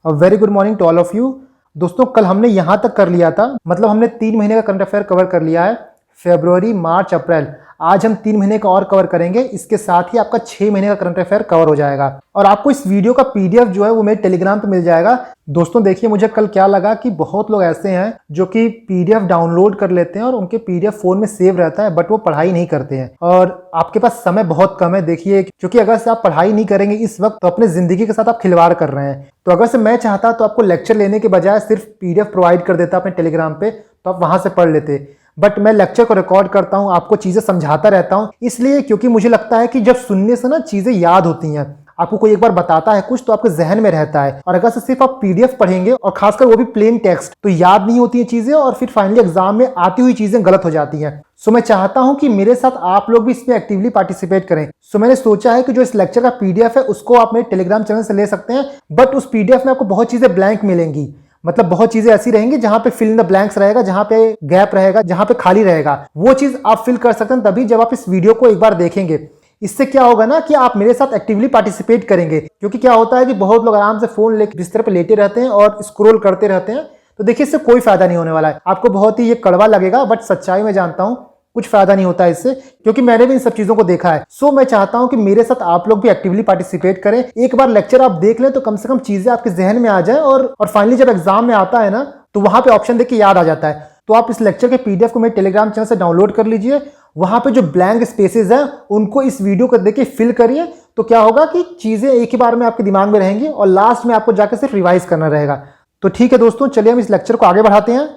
Very good morning to all of you. दोस्तों कल हमने यहाँ तक कर लिया था, मतलब हमने 3 महीने का करंट अफेयर कवर कर लिया है, फरवरी मार्च अप्रैल। आज हम 3 महीने का और कवर करेंगे, इसके साथ ही आपका 6 महीने का करंट अफेयर कवर हो जाएगा। और आपको इस वीडियो का पीडीएफ जो है वो मेरे टेलीग्राम पे मिल जाएगा। दोस्तों देखिए, मुझे कल क्या लगा कि बहुत लोग ऐसे हैं जो कि पीडीएफ डाउनलोड कर लेते हैं और उनके पीडीएफ फोन में सेव रहता है, बट वो पढ़ाई नहीं करते हैं और आपके पास समय बहुत कम है। देखिए, क्योंकि अगर से आप पढ़ाई नहीं करेंगे इस वक्त तो अपने जिंदगी के साथ आप खिलवाड़ कर रहे हैं। तो अगर से मैं चाहता तो आपको लेक्चर लेने के बजाय सिर्फ पीडीएफ प्रोवाइड कर देता अपने टेलीग्राम पे, तो आप वहां से पढ़ लेते। बट मैं लेक्चर को रिकॉर्ड करता हूं, आपको चीजें समझाता रहता हूं, इसलिए क्योंकि मुझे लगता है कि जब सुनने से ना चीजें याद होती हैं। आपको कोई एक बार बताता है कुछ तो आपके जहन में रहता है, और अगर से सिर्फ आप पीडीएफ पढ़ेंगे और खासकर वो भी प्लेन टेक्स्ट, तो याद नहीं होती है चीजें और फिर फाइनली एग्जाम में आती हुई चीजें गलत हो जाती हैं। सो मैं चाहता हूं कि मेरे साथ आप लोग भी इसमें एक्टिवली पार्टिसिपेट करें। सो मैंने सोचा है कि जो इस लेक्चर का पीडीएफ है उसको आप मेरे टेलीग्राम चैनल से ले सकते हैं, बट उस पीडीएफ में आपको बहुत चीजें ब्लैंक मिलेंगी। मतलब बहुत चीजें ऐसी रहेंगी जहां पे फिल इन द ब्लैंक्स रहेगा, जहां पे गैप रहेगा, जहां पे खाली रहेगा, वो चीज आप फिल कर सकते हैं तभी जब आप इस वीडियो को एक बार देखेंगे। इससे क्या होगा ना कि आप मेरे साथ एक्टिवली पार्टिसिपेट करेंगे, क्योंकि क्या होता है कि बहुत लोग आराम से फोन लेकर बिस्तर पर लेटे रहते हैं और स्क्रॉल करते रहते हैं। तो देखिए, इससे कोई फायदा नहीं होने वाला है। आपको बहुत ही ये कड़वा लगेगा, बट सच्चाई में जानता हूं कुछ फायदा नहीं होता है इससे, क्योंकि मैंने भी इन सब चीजों को देखा है। सो मैं चाहता हूं कि मेरे साथ आप लोग भी एक्टिवली पार्टिसिपेट करें। एक बार लेक्चर आप देख लें तो कम से कम चीजें आपके जहन में आ जाए, और फाइनली जब एग्जाम में आता है ना तो वहां पे ऑप्शन देख के याद आ जाता है। तो आप इस लेक्चर के पीडीएफ को मेरे टेलीग्राम चैनल से डाउनलोड कर लीजिए। वहां पे जो ब्लैंक स्पेसेस हैं उनको इस वीडियो को देख के फिल करिए। तो क्या होगा कि चीजें एक ही बार में आपके दिमाग में रहेंगी और लास्ट में आपको जाकर सिर्फ रिवाइज करना रहेगा। तो ठीक है दोस्तों, चलिए हम इस लेक्चर को आगे बढ़ाते हैं।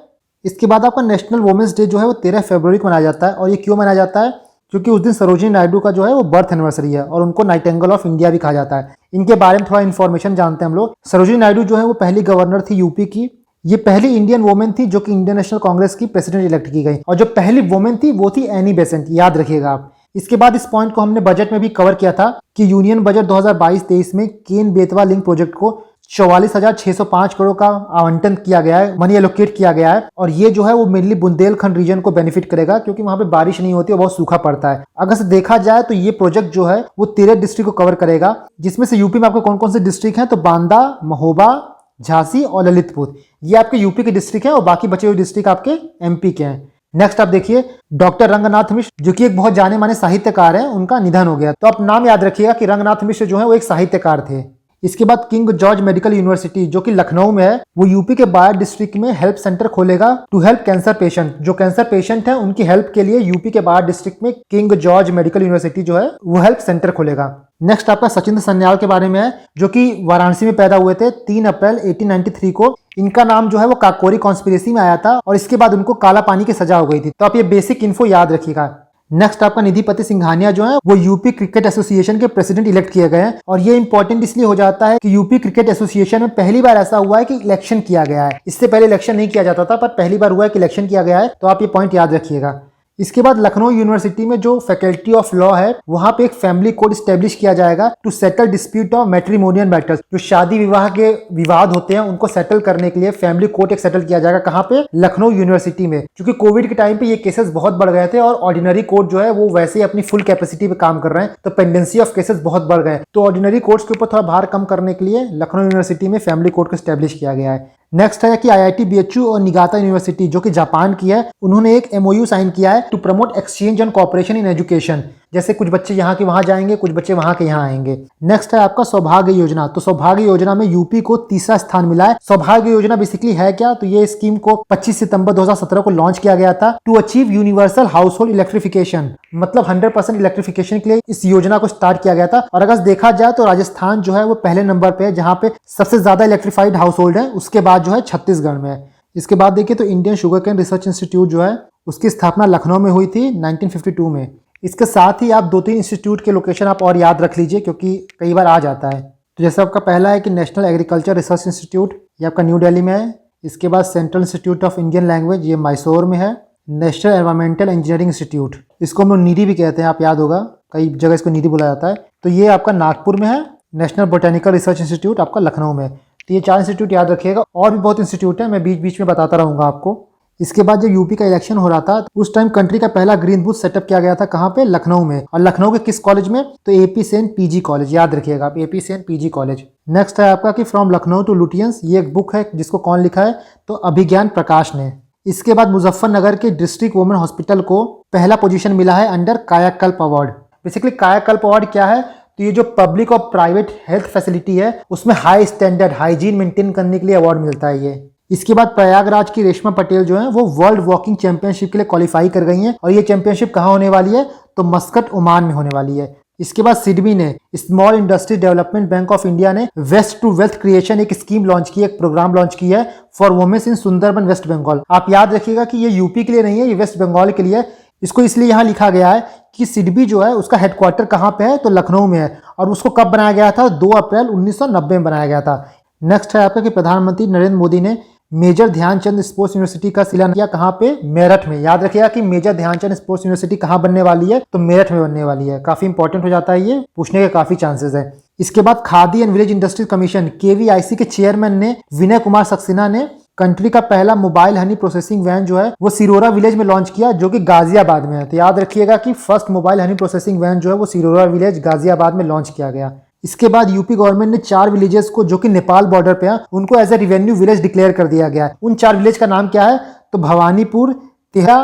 इसके बाद आपका नेशनल वुमेन्स डे जो है वो 13 फरवरी को मनाया जाता है। और ये क्यों मनाया जाता है? क्योंकि उस दिन सरोजिनी नायडू का जो है वो बर्थ एनिवर्सरी है, और उनको नाइटिंगेल ऑफ इंडिया भी कहा जाता है। इनके बारे में थोड़ा इन्फॉर्मेशन जानते हैं हम लोग। सरोजिनी नायडू जो है वो पहली गवर्नर थी यूपी की। ये पहली इंडियन वुमेन थी जो कि इंडियन नेशनल कांग्रेस की प्रेसिडेंट इलेक्ट की गई, और जो पहली वुमेन थी वो थी एनी बेसेंट, याद रखिएगा आप। इसके बाद इस पॉइंट को हमने बजट में भी कवर किया था कि यूनियन बजट 2022-23 में केन बेतवा लिंक प्रोजेक्ट को 44,605 करोड़ का आवंटन किया गया है, मनी एलोकेट किया गया है। और ये जो है वो मेनली बुंदेलखंड रीजन को बेनिफिट करेगा, क्योंकि वहां पे बारिश नहीं होती है, बहुत सूखा पड़ता है। अगर से देखा जाए तो ये प्रोजेक्ट जो है वो 13 डिस्ट्रिक्ट को कवर करेगा, जिसमें से यूपी में आपको कौन कौन से डिस्ट्रिक्ट हैं तो बांदा, महोबा, झांसी और ललितपुर, ये आपके यूपी के डिस्ट्रिक्ट हैं, और बाकी बचे हुए डिस्ट्रिक्ट आपके एमपी के हैं। नेक्स्ट आप देखिए, डॉक्टर रंगनाथ मिश्र जो कि एक बहुत जाने माने साहित्यकार हैं, उनका निधन हो गया। तो आप नाम याद रखिएगा कि रंगनाथ मिश्र जो है वो एक साहित्यकार थे। इसके बाद किंग जॉर्ज मेडिकल यूनिवर्सिटी जो कि लखनऊ में है, वो यूपी के बायर डिस्ट्रिक्ट में हेल्प सेंटर खोलेगा टू हेल्प कैंसर पेशेंट। जो कैंसर पेशेंट है उनकी हेल्प के लिए यूपी के बायर डिस्ट्रिक्ट में किंग जॉर्ज मेडिकल यूनिवर्सिटी जो है वो हेल्प सेंटर खोलेगा। नेक्स्ट आपका सचिंद्र सन्याल के बारे में है, जो कि वाराणसी में पैदा हुए थे 3 अप्रैल 1893 को। इनका नाम जो है वो काकोरी कॉन्स्पिरेसी में आया था, और इसके बाद उनको काला पानी की सजा हो गई थी। तो आप ये बेसिक इन्फो याद रखिएगा। नेक्स्ट आपका निधिपति सिंघानिया जो है वो यूपी क्रिकेट एसोसिएशन के प्रेसिडेंट इलेक्ट किए गए हैं। और ये इंपॉर्टेंट इसलिए हो जाता है कि यूपी क्रिकेट एसोसिएशन में पहली बार ऐसा हुआ है कि इलेक्शन किया गया है। इससे पहले इलेक्शन नहीं किया जाता था, पर पहली बार हुआ है कि इलेक्शन किया गया है। तो आप ये पॉइंट याद रखिएगा। इसके बाद लखनऊ यूनिवर्सिटी में जो फैकल्टी ऑफ लॉ है, वहां पे एक फैमिली कोड स्टैब्लिश किया जाएगा to settle dispute of matrimonial matters. जो शादी विवाह के विवाद होते हैं उनको सेटल करने के लिए फैमिली कोर्ट एक सेटल किया जाएगा। कहाँ पे? लखनऊ यूनिवर्सिटी में। क्योंकि कोविड के टाइम पे ये केसेस बहुत बढ़ गए थे, और ऑर्डिनरी कोर्ट जो है वो वैसे ही अपनी फुल कैपेसिटी पे काम कर रहे हैं, तो पेंडेंसी ऑफ केसेस बहुत बढ़ गए। तो ऑर्डिनरी कोर्ट्स के ऊपर थोड़ा भार कम करने के लिए लखनऊ यूनिवर्सिटी में फैमिली कोर्ट को स्टैब्लिश किया गया है। नेक्स्ट है कि आईआईटी बीएचयू और निगाता यूनिवर्सिटी जो कि जापान की है, उन्होंने एक एमओयू साइन किया है to promote exchange and cooperation in education. जैसे कुछ बच्चे यहाँ के वहां जाएंगे, कुछ बच्चे वहां के यहाँ आएंगे। नेक्स्ट है आपका सौभाग्य योजना। तो सौभाग्य योजना में यूपी को 3रा स्थान मिला है। सौभाग्य योजना बेसिकली है क्या? तो ये स्कीम को 25 सितंबर 2017 को लॉन्च किया गया था to achieve universal household electrification. मतलब 100% इलेक्ट्रिफिकेशन के लिए इस योजना को स्टार्ट किया गया था। और अगर देखा जाए तो राजस्थान जो है वो पहले नंबर पे है, जहां पे सबसे ज्यादा इलेक्ट्रीफाइड हाउस होल्ड है। उसके बाद जो है छत्तीसगढ़ में है। इसके बाद देखिए तो Indian sugarcane research institute जो है उसकी स्थापना लखनऊ में हुई थी 1952 में। इसके साथ ही आप 2-3 इंस्टीट्यूट के लोकेशन आप और याद रख लीजिए, क्योंकि कई बार आ जाता है। तो जैसे आपका पहला है कि नेशनल एग्रीकल्चर रिसर्च इंस्टीट्यूट, ये आपका न्यू दिल्ली में है। इसके बाद central institute of Indian language, ये मैसूर में है। नेशनल एनवायरमेंटल इंजीनियरिंग इंस्टीट्यूट, इसको हम लोग नीरी भी कहते हैं, आप याद होगा, कई जगह इसको नीरी बोला जाता है। तो ये आपका नागपुर में है। नेशनल बोटेनिकल रिसर्च इंस्टीट्यूट आपका लखनऊ में। तो ये 4 इंस्टीट्यूट याद रखिएगा। और भी बहुत इंस्टीट्यूट है, मैं बीच बीच में बताता रहूंगा आपको। इसके बाद जब यूपी का इलेक्शन हो रहा था उस टाइम कंट्री का पहला ग्रीन बूथ सेटअप किया गया था कहाँ पे, लखनऊ में। और लखनऊ के किस कॉलेज में, तो एपी सेन पीजी कॉलेज, याद रखिएगा आप, AP Sen PG college. Next है आपका कि फ्रॉम लखनऊ टू लुटियंस, ये एक बुक है जिसको कौन लिखा है, तो अभिज्ञान प्रकाश ने। इसके बाद मुजफ्फरनगर के डिस्ट्रिक्ट वुमेन हॉस्पिटल को पहला पोजीशन मिला है अंडर कायाकल्प अवार्ड। बेसिकली कायाकल्प अवार्ड क्या है, तो ये जो पब्लिक और प्राइवेट हेल्थ फैसिलिटी है उसमें हाई स्टैंडर्ड हाइजीन मेंटेन करने के लिए अवार्ड मिलता है ये। इसके बाद प्रयागराज की रेशमा पटेल जो है वो वर्ल्ड वॉकिंग चैंपियनशिप के लिए क्वालिफाई कर गई हैं और ये चैंपियनशिप कहाँ होने वाली है, तो मस्कट ओमान में होने वाली है। इसके बाद सिडबी ने small industry development bank of India ने वेस्ट टू वेल्थ क्रिएशन एक स्कीम लॉन्च की, एक प्रोग्राम लॉन्च की है for womens in Sundarban West Bengal. आप याद रखिएगा कि ये यूपी के लिए नहीं है, ये वेस्ट बंगाल के लिए। इसको इसलिए यहाँ लिखा गया है कि सिडबी जो है उसका हेडक्वार्टर कहाँ पे है, तो लखनऊ में है और उसको कब बनाया गया था, 2 अप्रैल 1990 में बनाया गया था। नेक्स्ट है आपका कि प्रधानमंत्री नरेंद्र मोदी ने मेजर ध्यानचंद स्पोर्ट्स यूनिवर्सिटी का शिलान्यास किया कहाँ पे, मेरठ में। याद रखिएगा कि मेजर ध्यानचंद स्पोर्ट्स यूनिवर्सिटी कहाँ बनने वाली है, तो मेरठ में बनने वाली है। काफी इंपॉर्टेंट हो जाता है, ये पूछने के काफी चांसेस है। इसके बाद khadi and village industries commission KVIC के चेयरमैन ने विनय कुमार सक्सेना ने कंट्री का पहला मोबाइल हनी प्रोसेसिंग वैन जो है वो सिरोरा विलेज में लॉन्च किया, जो कि गाजियाबाद में है। तो याद रखिएगा कि first mobile honey processing van जो है वो सिरोरा विलेज गाजियाबाद में लॉन्च किया गया। इसके बाद यूपी गवर्नमेंट ने 4 विलेजेस को जो कि नेपाल बॉर्डर पे हैं उनको as a revenue village declare कर दिया गया है। उन 4 विलेज का नाम क्या है, तो भवानीपुर, तेहरा,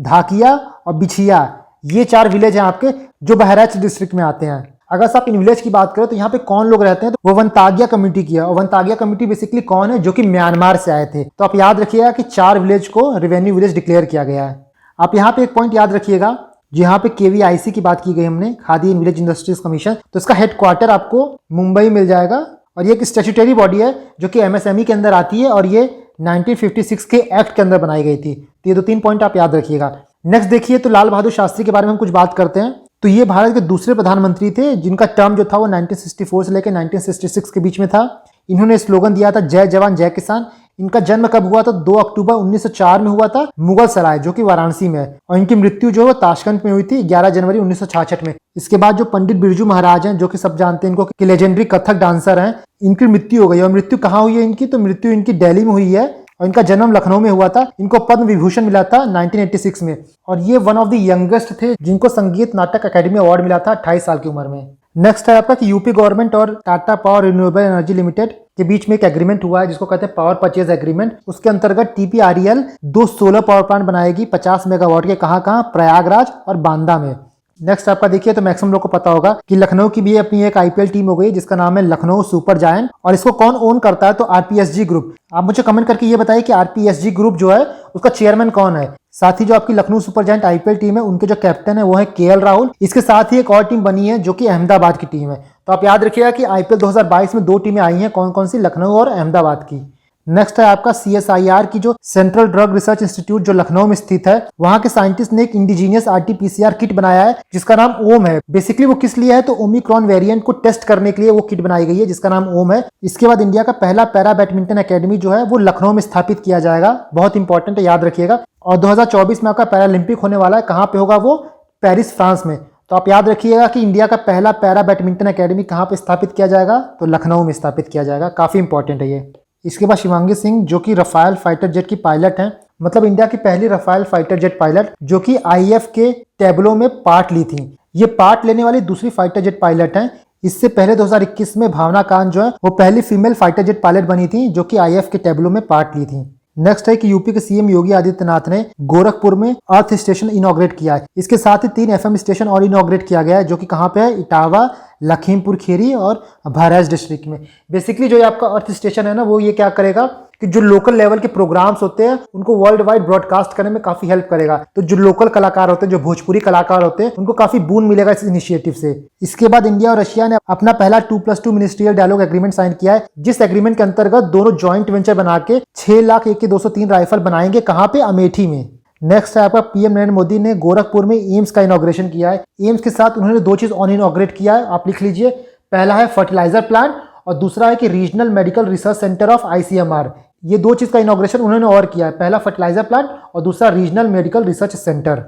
धाकिया और बिछिया। ये 4 विलेज हैं आपके जो बहराइच डिस्ट्रिक्ट में आते हैं। अगर आप इन विलेज की बात करें तो यहाँ पे कौन लोग रहते हैं, तो वो वनतागिया कम्युनिटी की है। और वनतागिया कम्युनिटी बेसिकली कौन है, जो कि म्यांमार से आए थे। तो आप याद रखिएगा कि 4 विलेज को रेवेन्यू विलेज डिक्लेयर किया गया है। आप यहाँ पे एक पॉइंट याद रखिएगा, जहाँ पे केवीआईसी की बात की गई हमने, khadi and village industries commission, तो इसका हेडक्वार्टर आपको मुंबई मिल जाएगा और ये एक स्टैट्यूटरी बॉडी है जो कि एमएसएमई के अंदर आती है और ये 1956 के एक्ट के अंदर बनाई गई थी। तो ये 2-3 पॉइंट आप याद रखिएगा। नेक्स्ट देखिए तो लाल बहादुर शास्त्री के बारे में हम कुछ बात करते हैं। तो ये भारत के दूसरे प्रधानमंत्री थे जिनका टर्म जो था वो 1964 से लेकर 1966 के बीच में था। इन्होंने स्लोगन दिया था जय जवान जय किसान। इनका जन्म कब हुआ था, 2 अक्टूबर 1904 में हुआ था, मुगल सराय जो कि वाराणसी में है। और इनकी मृत्यु जो है ताशकंद में हुई थी 11 जनवरी 1966 में। इसके बाद जो पंडित बिरजू महाराज हैं, जो कि सब जानते हैं इनको कि लेजेंडरी कथक डांसर हैं, इनकी मृत्यु हो गई। और मृत्यु कहाँ हुई है इनकी, तो मृत्यु इनकी दिल्ली में हुई है और इनका जन्म लखनऊ में हुआ था। इनको पद्म विभूषण मिला था 1986 में और ये वन ऑफ द यंगेस्ट थे जिनको संगीत नाटक अकेडमी अवार्ड मिला था 28 साल की उम्र में। नेक्स्ट है आपका कि यूपी गवर्नमेंट और Tata power renewable energy limited के बीच में एक एग्रीमेंट हुआ है जिसको कहते हैं पावर परचेज एग्रीमेंट। उसके अंतर्गत टीपीआरईएल 2 सोलर पावर प्लांट बनाएगी 50 मेगावाट के, कहाँ, प्रयागराज और बांदा में। नेक्स्ट आपका देखिए तो मैक्सिमम लोग को पता होगा कि लखनऊ की भी अपनी एक आईपीएल टीम हो गई जिसका नाम है लखनऊ सुपर जायंट और इसको कौन ओन करता है, तो आरपीएसजी ग्रुप। आप मुझे कमेंट करके ये बताइए कि आरपीएसजी ग्रुप जो है उसका चेयरमैन कौन है। साथ ही जो आपकी Lucknow super giant IPL team है उनके जो कैप्टन है वो है केएल राहुल। इसके साथ ही एक और टीम बनी है जो कि अहमदाबाद की टीम है। तो आप याद रखिएगा कि आईपीएल 2022 में 2 टीमें आई हैं, कौन कौन सी, लखनऊ और अहमदाबाद की। नेक्स्ट है आपका सीएसआईआर की जो सेंट्रल ड्रग रिसर्च इंस्टीट्यूट जो लखनऊ में स्थित है, वहां के साइंटिस्ट ने एक इंडिजीनियस आरटीपीसीआर किट बनाया है जिसका नाम ओम है। बेसिकली वो किस लिए है, तो ओमिक्रॉन वेरिएंट को टेस्ट करने के लिए वो किट बनाई गई है जिसका नाम ओम है। इसके बाद इंडिया का पहला पैरा बैडमिंटन अकेडमी जो है वो लखनऊ में स्थापित किया जाएगा, बहुत इंपॉर्टेंट है, याद रखिएगा। और 2024 में आपका पैरालंपिक होने वाला है, कहाँ पे होगा वो, पेरिस फ्रांस में। तो आप याद रखिएगा कि इंडिया का पहला पैरा बैडमिंटन अकेडमी कहाँ पे स्थापित किया जाएगा, तो लखनऊ में स्थापित किया जाएगा, काफी इंपॉर्टेंट है ये। इसके बाद शिवांगी सिंह जो कि रफाल फाइटर जेट की पायलट हैं, मतलब इंडिया की पहली रफाल फाइटर जेट पायलट जो कि आईएफ के टैब्लो में पार्ट ली थी। ये पार्ट लेने वाली दूसरी फाइटर जेट पायलट हैं। इससे पहले 2021 में भावना कांत जो है वो पहली फीमेल फाइटर जेट पायलट बनी थी जो कि आईएफ के टैब्लो में पार्ट ली थी। नेक्स्ट है कि यूपी के सीएम योगी आदित्यनाथ ने गोरखपुर में अर्थ स्टेशन इनॉग्रेट किया है। इसके साथ ही 3 एफएम स्टेशन और इनॉग्रेट किया गया है जो कि कहाँ पे है, इटावा, लखीमपुर खीरी और बहराइच डिस्ट्रिक्ट में। बेसिकली जो ये आपका अर्थ स्टेशन है ना, वो ये क्या करेगा कि जो लोकल लेवल के प्रोग्राम्स होते हैं उनको वर्ल्ड वाइड ब्रॉडकास्ट करने में काफी हेल्प करेगा। तो जो लोकल कलाकार होते हैं, जो भोजपुरी कलाकार होते हैं, उनको काफी बून मिलेगा इस इनिशिएटिव से। इसके बाद इंडिया और रशिया ने अपना पहला 2+2 मिनिस्ट्रियल डायलॉग एग्रीमेंट साइन किया है, जिस एग्रीमेंट के अंतर्गत दोनों ज्वाइंट वेंचर बना के 6 लाख AK-203 राइफल बनाएंगे, कहाँ पे, अमेठी में। नेक्स्ट है आपका पीएम नरेंद्र मोदी ने गोरखपुर में एम्स का इनॉग्रेशन किया है। एम्स के साथ उन्होंने 2 चीज और इनॉग्रेट किया है, आप लिख लीजिए। पहला है फर्टिलाइजर प्लांट और दूसरा है कि regional medical research centre of ICMR. ये 2 चीज का इनॉग्रेशन उन्होंने और किया है, पहला फर्टिलाइजर प्लांट और दूसरा regional medical research centre.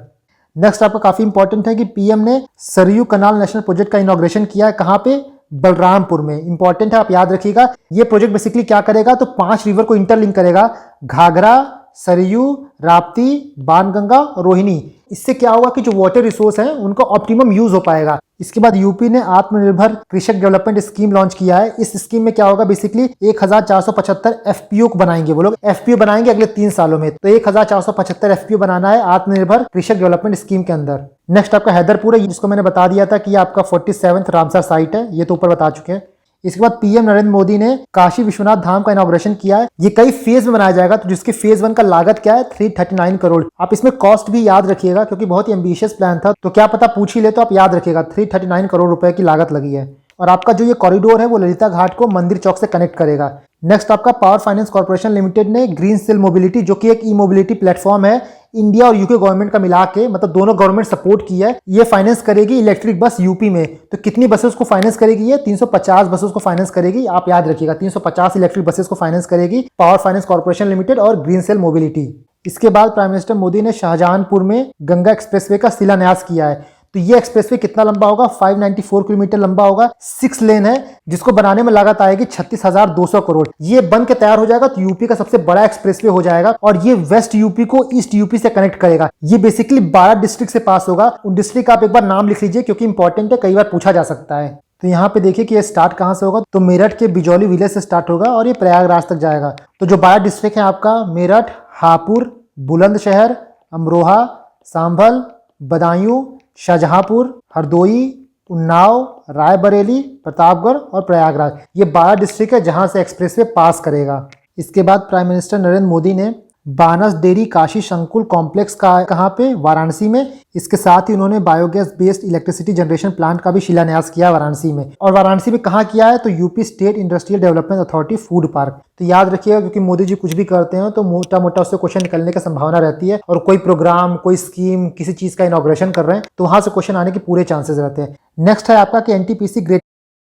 Next आपका काफी इंपॉर्टेंट है कि पीएम ने सरयू कनाल नेशनल प्रोजेक्ट का इनॉग्रेशन किया है, कहाँ पे, बलरामपुर में। इंपॉर्टेंट है, आप याद रखिएगा। ये प्रोजेक्ट बेसिकली क्या करेगा, तो 5 रिवर को इंटरलिंक करेगा, घाघरा, सरयू, राप्ती, बाणगंगा और रोहिणी। इससे क्या होगा कि जो वाटर रिसोर्स हैं उनका ऑप्टिमम यूज हो पाएगा। इसके बाद यूपी ने आत्मनिर्भर कृषक डेवलपमेंट स्कीम लॉन्च किया है। इस स्कीम में क्या होगा, बेसिकली 1475 एफपीओ को बनाएंगे, वो लोग एफपीओ बनाएंगे अगले 3 सालों में। तो 1475 एफपीओ बनाना है आत्मनिर्भर कृषक डेवलपमेंट स्कीम के अंदर। नेक्स्ट आपका हैदरपुर है, जिसको मैंने बता दिया था कि आपका 47th रामसर साइट है, ये तो ऊपर बता चुके हैं। इसके बाद पीएम नरेंद्र मोदी ने काशी विश्वनाथ धाम का इनॉग्रेशन किया है। ये कई फेज में बनाया जाएगा, तो जिसकी फेज 1 का लागत क्या है 339 करोड़। आप इसमें कॉस्ट भी याद रखिएगा क्योंकि बहुत ही एम्बिशियस प्लान था, तो क्या पता पूछ ही ले तो आप याद रखिएगा 339 करोड़ रुपए की लागत लगी है। और आपका जो ये कॉरिडोर है वो ललिता घाट को मंदिर चौक से कनेक्ट करेगा। नेक्स्ट आपका पावर फाइनेंस कॉर्पोरेशन लिमिटेड ने ग्रीन सेल मोबिलिटी, जो कि एक ई मोबिलिटी प्लेटफॉर्म है, इंडिया और यूके गवर्नमेंट का मिला के, मतलब दोनों गवर्नमेंट सपोर्ट की है, ये फाइनेंस करेगी इलेक्ट्रिक बस यूपी में। तो कितनी बसेस को फाइनेंस करेगी ये? 350 बसेस को फाइनेंस करेगी। आप याद रखिएगा 350 इलेक्ट्रिक बसेस को फाइनेंस करेगी पावर फाइनेंस कॉर्पोरेशन लिमिटेड और ग्रीन सेल मोबिलिटी। इसके बाद प्राइम मिनिस्टर मोदी ने शाहजहांपुर में गंगा एक्सप्रेसवे का शिलान्यास किया है। तो ये एक्सप्रेसवे कितना लंबा होगा? 594 किलोमीटर लंबा होगा, 6 लेन है, जिसको बनाने में लागत आएगी 36,200 करोड़। ये बन के तैयार हो जाएगा तो यूपी का सबसे बड़ा एक्सप्रेसवे हो जाएगा और ये वेस्ट यूपी को ईस्ट यूपी से कनेक्ट करेगा। ये बेसिकली 12 डिस्ट्रिक्ट से पास होगा। उन डिस्ट्रिक्ट का आप एक बार नाम लिख लीजिए क्योंकि इंपॉर्टेंट है, कई बार पूछा जा सकता है। तो यहाँ पे देखिए कि ये स्टार्ट कहाँ से होगा, तो मेरठ के बिजौली विलेज से स्टार्ट होगा और ये प्रयागराज तक जाएगा। तो जो 12 डिस्ट्रिक्ट है आपका मेरठ, हापुड़, बुलंदशहर, अमरोहा, सांभल, बदायूं, शाहजहांपुर, हरदोई, उन्नाव, रायबरेली, प्रतापगढ़ और प्रयागराज, ये 12 डिस्ट्रिक्ट है जहां से एक्सप्रेसवे पास करेगा। इसके बाद प्राइम मिनिस्टर नरेंद्र मोदी ने बानस डेयरी काशी संकुल कॉम्प्लेक्स का कहाँ पे? वाराणसी में। इसके साथ ही उन्होंने biogas based electricity generation plant का भी शिलान्यास किया वाराणसी में। और वाराणसी में कहाँ किया है? तो UP state industrial development authority food park. तो याद रखिएगा क्योंकि मोदी जी कुछ भी करते हैं तो मोटा मोटा उससे क्वेश्चन निकलने की संभावना रहती है, और कोई प्रोग्राम, कोई स्कीम, किसी चीज का इनॉग्रेशन कर रहे हैं तो वहां से क्वेश्चन आने के पूरे चांसेस रहते हैं। नेक्स्ट है आपका कि एनटीपीसी ग्रेट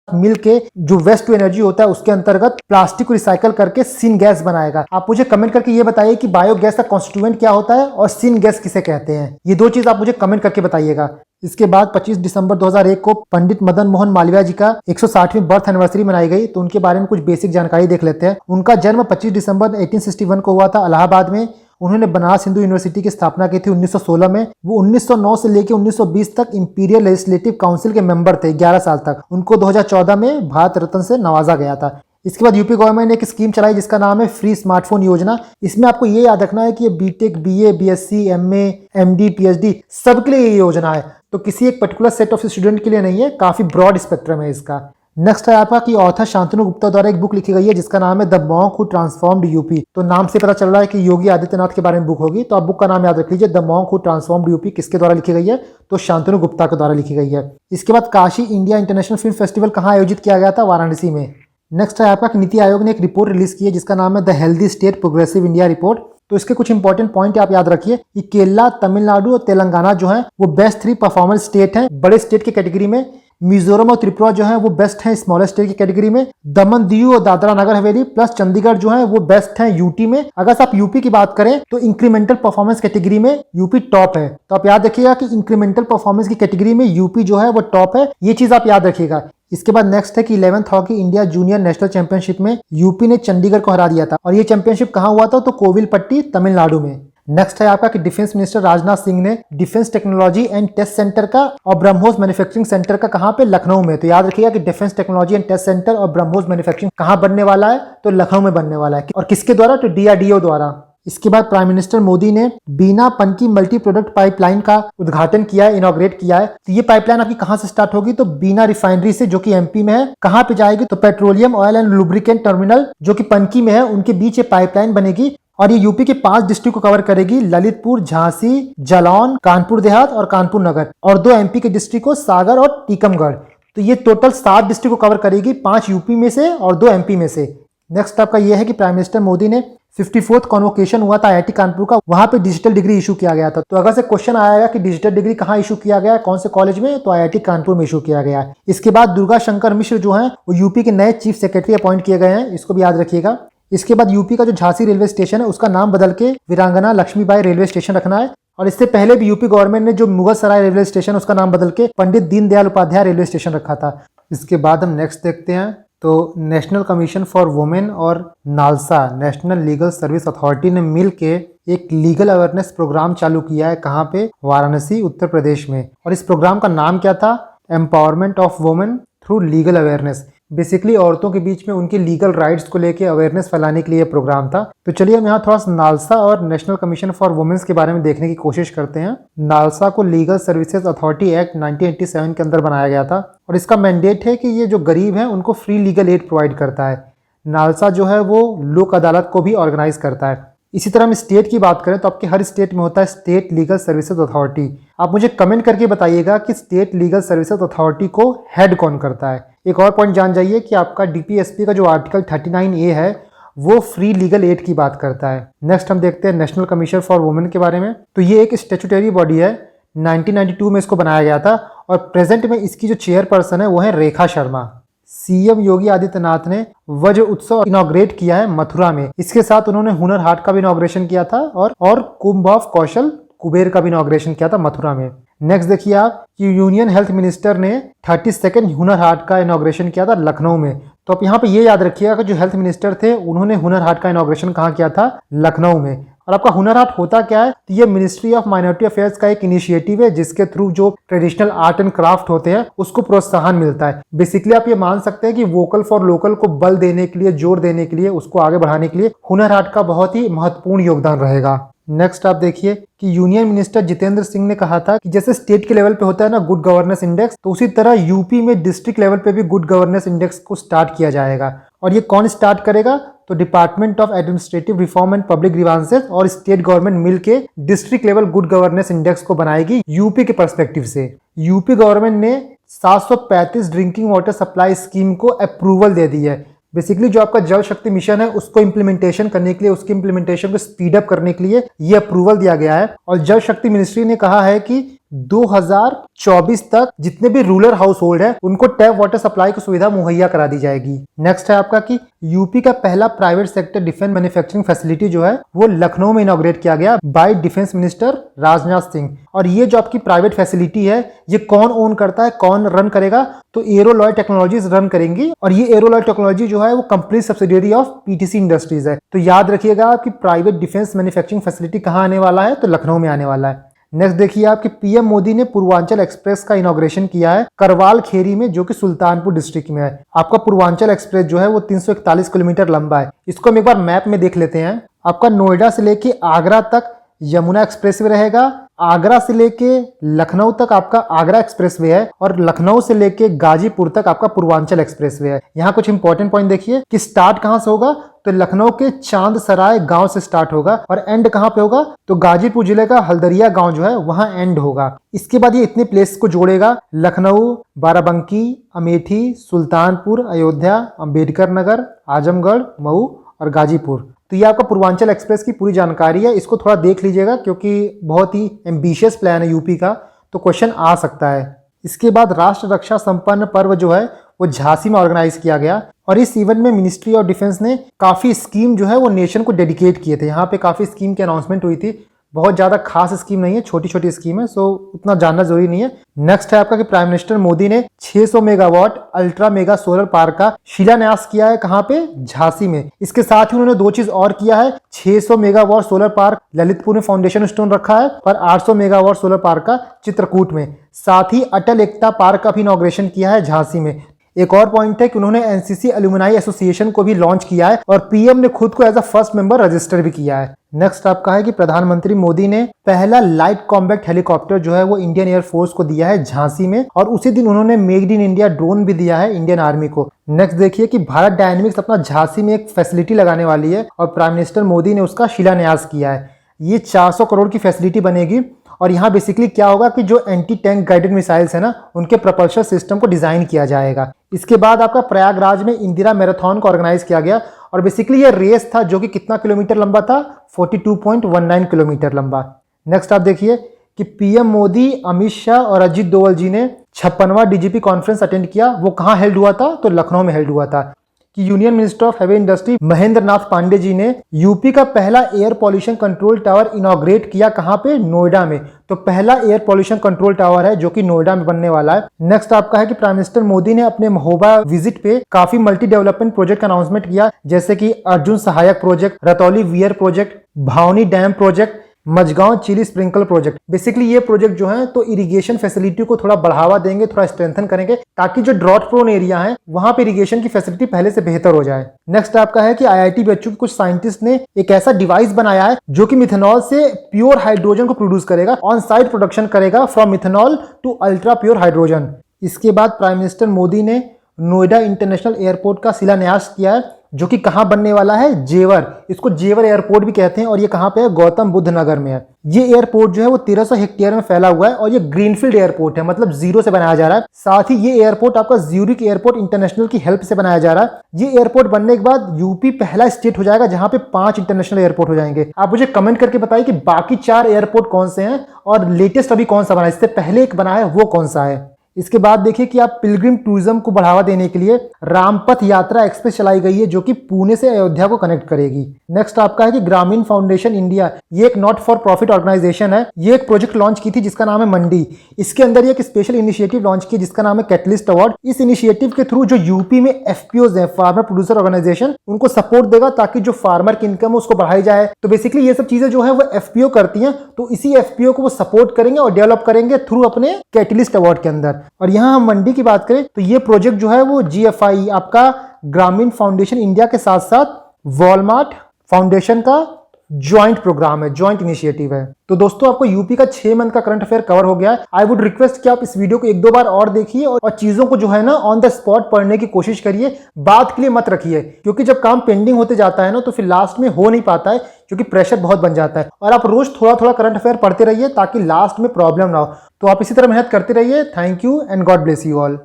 मिल के जो वेस्ट टू एनर्जी होता है उसके अंतर्गत प्लास्टिक को रिसाइकल करके सिन गैस बनाएगा। आप मुझे कमेंट करके ये बताइए कि बायोगैस का कॉन्स्टिट्यूएंट क्या होता है और सिन गैस किसे कहते हैं। ये 2 चीज आप मुझे कमेंट करके बताइएगा। इसके बाद 25 दिसंबर 2001 को पंडित मदन मोहन मालवीय जी का 160वीं बर्थ एनिवर्सरी मनाई गई। तो उनके बारे में कुछ बेसिक जानकारी देख लेते हैं। उनका जन्म 25 दिसंबर 1861 को हुआ था इलाहाबाद में। उन्होंने बनारस हिंदू यूनिवर्सिटी की स्थापना की थी 1916 में। वो 1909 से लेकर 1920 तक इंपीरियल लेजिस्लेटिव काउंसिल के मेंबर थे 11 साल तक। उनको 2014 में भारत रत्न से नवाजा गया था। इसके बाद यूपी गवर्नमेंट ने एक स्कीम चलाई जिसका नाम है फ्री स्मार्टफोन योजना। इसमें आपको ये याद रखना है कि ये BTech, BA, BSc, MA, MD, PhD सबके लिए ये योजना है। तो किसी एक पर्टिकुलर सेट ऑफ स्टूडेंट के लिए नहीं है, काफी ब्रॉड स्पेक्ट्रम है इसका। नेक्स्ट है आपका कि ऑथर शांतनु गुप्ता द्वारा एक बुक लिखी गई है जिसका नाम है the monk who transformed UP. तो नाम से पता चल रहा है कि योगी आदित्यनाथ के बारे में बुक होगी। तो आप बुक का नाम याद रख लीजिए, the monk who transformed UP. किसके द्वारा लिखी गई है? तो शांतनु गुप्ता के द्वारा लिखी गई है। इसके बाद Kashi India international film festival कहाँ आयोजित किया गया था? वाराणसी में। नेक्स्ट है आपका कि नीति आयोग ने एक रिपोर्ट रिलीज की है जिसका नाम है the healthy state progressive India report. तो इसके कुछ इंपॉर्टेंट पॉइंट आप याद रखिए कि केरला, तमिलनाडु और तेलंगाना जो है वो बेस्ट 3 परफॉर्मेंस स्टेट हैं बड़े स्टेट की कैटेगरी में। मिजोरम और त्रिपुरा जो है वो बेस्ट है स्मॉलेस्ट स्टेट की कैटेगरी में। दमन दीव और दादरा नगर हवेली प्लस चंडीगढ़ जो है वो बेस्ट है यूटी में। अगर आप यूपी की बात करें तो इंक्रीमेंटल परफॉर्मेंस कैटेगरी में यूपी टॉप है। तो आप याद रखिएगा कि इंक्रीमेंटल परफॉर्मेंस की कैटेगरी में यूपी जो है वो टॉप है, ये चीज आप याद रखिएगा। इसके बाद नेक्स्ट है कि 11th hockey India junior national championship में यूपी ने चंडीगढ़ को हरा दिया था। और ये चैंपियनशिप कहाँ हुआ था? तो कोविलपट्टी, तमिलनाडु में। नेक्स्ट है आपका कि डिफेंस मिनिस्टर राजनाथ सिंह ने defence technology and test centre का और ब्रह्मोस मैन्युफैक्चरिंग सेंटर का कहाँ पे? लखनऊ में। तो याद रखिएगा कि defence technology and test centre और ब्रह्मोस मैन्युफैक्चरिंग कहाँ बनने वाला है? तो लखनऊ में बनने वाला है। और किसके द्वारा? तो डीआरडीओ द्वारा। इसके बाद प्राइम मिनिस्टर मोदी ने बीना पनकी मल्टी प्रोडक्ट पाइपलाइन का उद्घाटन किया है, इनॉग्रेट किया है। तो ये पाइपलाइन आपकी कहां से स्टार्ट होगी? तो बीना रिफाइनरी से, जो कि एमपी में है। कहां पे जाएगी? तो petroleum oil and lubricant terminal जो कि पनकी में है, उनके बीच ये पाइपलाइन बनेगी। और ये यूपी के 5 डिस्ट्रिक्ट को कवर करेगी, ललितपुर, झांसी, जालौन, कानपुर देहात और कानपुर नगर। और 2 एमपी के डिस्ट्रिक्ट को, सागर और टीकमगढ़। तो ये टोटल 7 डिस्ट्रिक्ट को कवर करेगी, 5 यूपी में से और 2 एमपी में से। नेक्स्ट आपका ये है कि प्राइम मिनिस्टर मोदी ने 54th कॉन्वोकेशन हुआ था आईआईटी कानपुर का, वहां पे डिजिटल डिग्री इशू किया गया था। तो अगर से क्वेश्चन आएगा कि डिजिटल डिग्री कहाँ इशू किया गया है, कौन से कॉलेज में, तो आईआईटी कानपुर में इशू किया गया है। इसके बाद दुर्गा शंकर मिश्र जो हैं वो यूपी के नए चीफ सेक्रेटरी अपॉइंट किए गए हैं, इसको भी याद रखिएगा। इसके बाद यूपी का जो झांसी रेलवे स्टेशन है उसका नाम बदल के वीरांगना लक्ष्मीबाई रेलवे स्टेशन रखना है। और इससे पहले भी यूपी गवर्नमेंट ने जो मुगल सराय रेलवे स्टेशन उसका नाम बदल के पंडित दीनदयाल उपाध्याय रेलवे स्टेशन रखा था। इसके बाद हम नेक्स्ट देखते हैं। तो नेशनल कमीशन फॉर वुमेन और NALSA national legal service authority ने मिल के एक लीगल अवेयरनेस प्रोग्राम चालू किया है। कहाँ पे? वाराणसी, उत्तर प्रदेश में। और इस प्रोग्राम का नाम क्या था? Empowerment of women through legal awareness. Basically औरतों के बीच में उनके लीगल राइट्स को लेके अवेयरनेस फैलाने के लिए प्रोग्राम था। तो चलिए हम यहाँ थोड़ा सा नालसा और नेशनल कमीशन फॉर वुमेन्स के बारे में देखने की कोशिश करते हैं। नालसा को लीगल सर्विसेज अथॉरिटी एक्ट 1987 के अंदर बनाया गया था और इसका मैंडेट है कि ये जो गरीब हैं उनको फ्री लीगल एड प्रोवाइड करता है। नालसा जो है वो लोक अदालत को भी ऑर्गेनाइज करता है। इसी तरह हम स्टेट की बात करें तो आपके हर स्टेट में होता है स्टेट लीगल सर्विसेज अथॉरिटी। आप मुझे कमेंट करके बताइएगा कि स्टेट लीगल सर्विसेज अथॉरिटी को हेड कौन करता है। एक और पॉइंट जान जाइए कि आपका डीपीएसपी का जो आर्टिकल 39A है वो फ्री लीगल एड की बात करता है। नेक्स्ट हम देखते हैं नेशनल कमीशन फॉर वुमेन के बारे में। तो ये एक स्टेचुटरी बॉडी है, 1992 में इसको बनाया गया था और प्रेजेंट में इसकी जो चेयरपर्सन है वो है रेखा शर्मा। सीएम योगी आदित्यनाथ ने वज्र उत्सव इनॉग्रेट किया है मथुरा में। इसके साथ उन्होंने हुनर हाट का भी इनॉग्रेशन किया था और कुंभ ऑफ कौशल कुबेर का भी इनॉग्रेशन किया था मथुरा में। नेक्स्ट देखिए आप कि यूनियन हेल्थ मिनिस्टर ने 32nd हुनर हाट का इनॉग्रेशन किया था लखनऊ में। तो आप यहाँ पे ये याद रखिएगा कि जो हेल्थ मिनिस्टर थे उन्होंने हुनर हाट का इनॉग्रेशन कहाँ किया था? लखनऊ में। और आपका हुनर हाट होता क्या है? तो ये मिनिस्ट्री ऑफ माइनॉरिटी अफेयर्स का एक इनिशिएटिव है जिसके थ्रू जो ट्रेडिशनल आर्ट एंड क्राफ्ट होते हैं उसको प्रोत्साहन मिलता है। बेसिकली आप ये मान सकते हैं कि वोकल फॉर लोकल को बल देने के लिए, जोर देने के लिए, उसको आगे बढ़ाने के लिए हुनर हाट का बहुत ही महत्वपूर्ण योगदान रहेगा। नेक्स्ट आप देखिए कि यूनियन मिनिस्टर जितेंद्र सिंह ने कहा था कि जैसे स्टेट के लेवल पे होता है ना गुड गवर्नेंस इंडेक्स, तो उसी तरह यूपी में डिस्ट्रिक्ट लेवल पे भी गुड गवर्नेंस इंडेक्स को स्टार्ट किया जाएगा। और ये कौन स्टार्ट करेगा? तो department of administrative reform and public grievances और स्टेट गवर्नमेंट मिलके district level good governance index को बनाएगी यूपी के पर्सपेक्टिव से। यूपी गवर्नमेंट ने 735 ड्रिंकिंग वाटर सप्लाई स्कीम को अप्रूवल दे दी है। बेसिकली जो आपका जल शक्ति मिशन है उसको इम्प्लीमेंटेशन करने के लिए, उसकी इम्प्लीमेंटेशन को स्पीड अप करने के लिए ये अप्रूवल दिया गया है। और जल शक्ति मिनिस्ट्री ने कहा है कि 2024 तक जितने भी रूरल हाउस होल्ड है उनको टैप वाटर सप्लाई की सुविधा मुहैया करा दी जाएगी। नेक्स्ट है आपका कि यूपी का पहला private sector defence manufacturing facility जो है वो लखनऊ में इनॉग्रेट किया गया bye defence minister Rajnath Singh. और ये जो आपकी प्राइवेट फैसिलिटी है ये कौन ओन करता है, कौन रन करेगा? तो एरोलॉय टेक्नोलॉजीज रन करेंगी और ये एरोलॉय टेक्नोलॉजी जो है वो complete subsidiary of PTC industries है। तो याद रखिएगा कि प्राइवेट डिफेंस मैन्युफैक्चरिंग फैसिलिटी कहाँ आने वाला है? तो लखनऊ में आने वाला है। नेक्स्ट देखिए आपके पीएम मोदी ने पूर्वांचल एक्सप्रेस का इनॉग्रेशन किया है करवाल खेरी में, जो कि सुल्तानपुर डिस्ट्रिक्ट में है। आपका पूर्वांचल एक्सप्रेस जो है वो 341 किलोमीटर लंबा है। इसको हम एक बार मैप में देख लेते हैं। आपका नोएडा से लेके आगरा तक यमुना एक्सप्रेसवे रहेगा, आगरा से लेके लखनऊ तक आपका आगरा एक्सप्रेसवे है और लखनऊ से लेके गाजीपुर तक आपका पूर्वांचल एक्सप्रेसवे है। यहाँ कुछ इंपॉर्टेंट पॉइंट देखिए कि स्टार्ट कहाँ से होगा? तो लखनऊ के चांद सराय गांव से स्टार्ट होगा और एंड कहाँ पे होगा? तो गाजीपुर जिले का हल्दरिया गांव जो है वहां एंड होगा। इसके बाद ये इतने प्लेस को जोड़ेगा, लखनऊ, बाराबंकी, अमेठी, सुल्तानपुर, अयोध्या, अंबेडकर नगर, आजमगढ़, मऊ और गाजीपुर। तो ये आपका पूर्वांचल एक्सप्रेस की पूरी जानकारी है। इसको थोड़ा देख लीजिएगा क्योंकि बहुत ही एम्बिशियस प्लान है यूपी का, तो क्वेश्चन आ सकता है। इसके बाद राष्ट्र रक्षा संपन्न पर्व जो है वो झांसी में ऑर्गेनाइज किया गया और इस इवेंट में मिनिस्ट्री ऑफ डिफेंस ने काफी स्कीम जो है वो नेशन को डेडिकेट किए थे। यहाँ पे काफी स्कीम की अनाउंसमेंट हुई थी। बहुत ज्यादा खास स्कीम नहीं है, छोटी छोटी स्कीम है, सो उतना जानना जरूरी नहीं है। नेक्स्ट है आपका कि प्राइम मिनिस्टर मोदी ने 600 megawatt ultra mega solar park का शिलान्यास किया है। कहाँ पे? झांसी में। इसके साथ ही उन्होंने दो चीज और किया है। 600 मेगावाट सोलर पार्क ललितपुर में फाउंडेशन स्टोन रखा है और 800 मेगावाट सोलर पार्क का चित्रकूट में। साथ ही अटल एकता पार्क का भी इनॉग्रेशन किया है झांसी में। एक और पॉइंट है कि उन्होंने एनसीसी एल्यूमिनाई एसोसिएशन को भी लॉन्च किया है और पीएम ने खुद को as a first member register भी किया है। नेक्स्ट आपका है कि प्रधानमंत्री मोदी ने पहला लाइट कॉम्बैट हेलीकॉप्टर जो है वो इंडियन एयरफोर्स को दिया है झांसी में और उसी दिन उन्होंने मेड इन इंडिया ड्रोन भी दिया है इंडियन आर्मी को। नेक्स्ट देखिए कि भारत डायनेमिक्स अपना झांसी में एक फैसिलिटी लगाने वाली है और प्राइम मिनिस्टर मोदी ने उसका शिलान्यास किया है। ये 400 करोड़ की फैसिलिटी बनेगी और यहाँ बेसिकली क्या होगा कि जो एंटी टैंक गाइडेड मिसाइल्स है ना उनके प्रपल्शन सिस्टम को डिजाइन किया जाएगा। इसके बाद आपका प्रयागराज में इंदिरा मैराथन को ऑर्गेनाइज किया गया और बेसिकली ये रेस था जो कि कितना किलोमीटर लंबा था? 42.19 किलोमीटर लंबा। नेक्स्ट आप देखिए कि पीएम मोदी, अमित शाह और अजीत डोवल जी ने 56वां डीजीपी कॉन्फ्रेंस अटेंड किया। वो कहाँ हेल्ड हुआ था? तो लखनऊ में हेल्ड हुआ था। कि union minister of heavy industry Mahendra Nath Pandey ji ने यूपी का पहला air pollution control tower inaugurate किया। कहां पे? नोएडा में। तो पहला एयर पॉल्यूशन कंट्रोल टावर है जो कि नोएडा में बनने वाला है। नेक्स्ट आपका है कि प्राइम मिनिस्टर मोदी ने अपने महोबा विजिट पे काफी मल्टी डेवलपमेंट प्रोजेक्ट का अनाउंसमेंट किया, जैसे कि Arjun Sahayak project, Ratauli weir project, Bhavani dam project, Majhgaon chilli sprinkle project. Basically ये प्रोजेक्ट जो है तो इरिगेशन फैसिलिटी को थोड़ा बढ़ावा देंगे, थोड़ा स्ट्रेंथन करेंगे, ताकि जो ड्रॉट प्रोन एरिया है वहां पे इरिगेशन की फैसिलिटी पहले से बेहतर हो जाए। नेक्स्ट आपका है कि आईआईटी बच्चों के कुछ साइंटिस्ट ने एक ऐसा डिवाइस बनाया है जो कि मिथेनॉल से प्योर हाइड्रोजन को प्रोड्यूस करेगा, ऑन साइट प्रोडक्शन करेगा from methanol to ultra pure hydrogen. इसके बाद प्राइम मिनिस्टर मोदी ने नोएडा इंटरनेशनल एयरपोर्ट का शिलान्यास किया है, जो कि कहां बनने वाला है? जेवर। इसको जेवर एयरपोर्ट भी कहते हैं और ये कहां पे है? गौतम बुद्ध नगर में है। ये एयरपोर्ट जो है वो 1300 हेक्टेयर में फैला हुआ है और ये ग्रीनफील्ड एयरपोर्ट है, मतलब जीरो से बनाया जा रहा है। साथ ही ये एयरपोर्ट आपका ज्यूरिक एयरपोर्ट इंटरनेशनल की हेल्प से बनाया जा रहा है। ये एयरपोर्ट बनने के बाद यूपी पहला स्टेट हो जाएगा जहां पे 5 इंटरनेशनल एयरपोर्ट हो जाएंगे। आप मुझे कमेंट करके बताइए कि बाकी 4 एयरपोर्ट कौन से हैं और लेटेस्ट अभी कौन सा बना है, इससे पहले एक बना है वो कौन सा है। इसके बाद देखिए कि आप पिलग्रिम टूरिज्म को बढ़ावा देने के लिए रामपथ यात्रा एक्सप्रेस चलाई गई है, जो कि पुणे से अयोध्या को कनेक्ट करेगी। नेक्स्ट आपका है कि ग्रामीण फाउंडेशन इंडिया, ये एक नॉट फॉर प्रॉफिट ऑर्गेनाइजेशन है। ये एक प्रोजेक्ट लॉन्च की थी जिसका नाम है मंडी। इसके अंदर ये एक स्पेशल इनिशिएटिव लॉन्च किया जिसका नाम है कैटलिस्ट अवार्ड। इस इनिशिएटिव के थ्रू जो यूपी में एफपीओज हैं, फार्मर प्रोड्यूसर ऑर्गेनाइजेशन, उनको सपोर्ट देगा ताकि जो फार्मर की इनकम है उसको बढ़ाई जाए। तो बेसिकली ये सब चीजें जो है वो एफपीओ करती हैं, तो इसी एफपीओ को वो सपोर्ट करेंगे और डेवलप करेंगे थ्रू अपने कैटलिस्ट अवार्ड के अंदर। और यहाँ हम मंडी की बात करें तो ये प्रोजेक्ट जो है वो जीएफआई आपका ग्रामीण फाउंडेशन इंडिया के साथ साथ वॉलमार्ट फाउंडेशन का ज्वाइंट प्रोग्राम है, ज्वाइंट इनिशिएटिव है। तो दोस्तों आपको यूपी का 6 मंथ का करंट अफेयर कवर हो गया है। आई वुड रिक्वेस्ट कि आप इस वीडियो को 1-2 बार और देखिए और चीजों को जो है ना ऑन द स्पॉट पढ़ने की कोशिश करिए, बात के लिए मत रखिए, क्योंकि जब काम पेंडिंग होते जाता है ना तो फिर लास्ट में हो नहीं पाता है, क्योंकि प्रेशर बहुत बन जाता है। और आप रोज थोड़ा थोड़ा करंट अफेयर पढ़ते रहिए ताकि लास्ट में प्रॉब्लम ना हो। तो आप इसी तरह मेहनत करते रहिए। Thank you and God bless you all.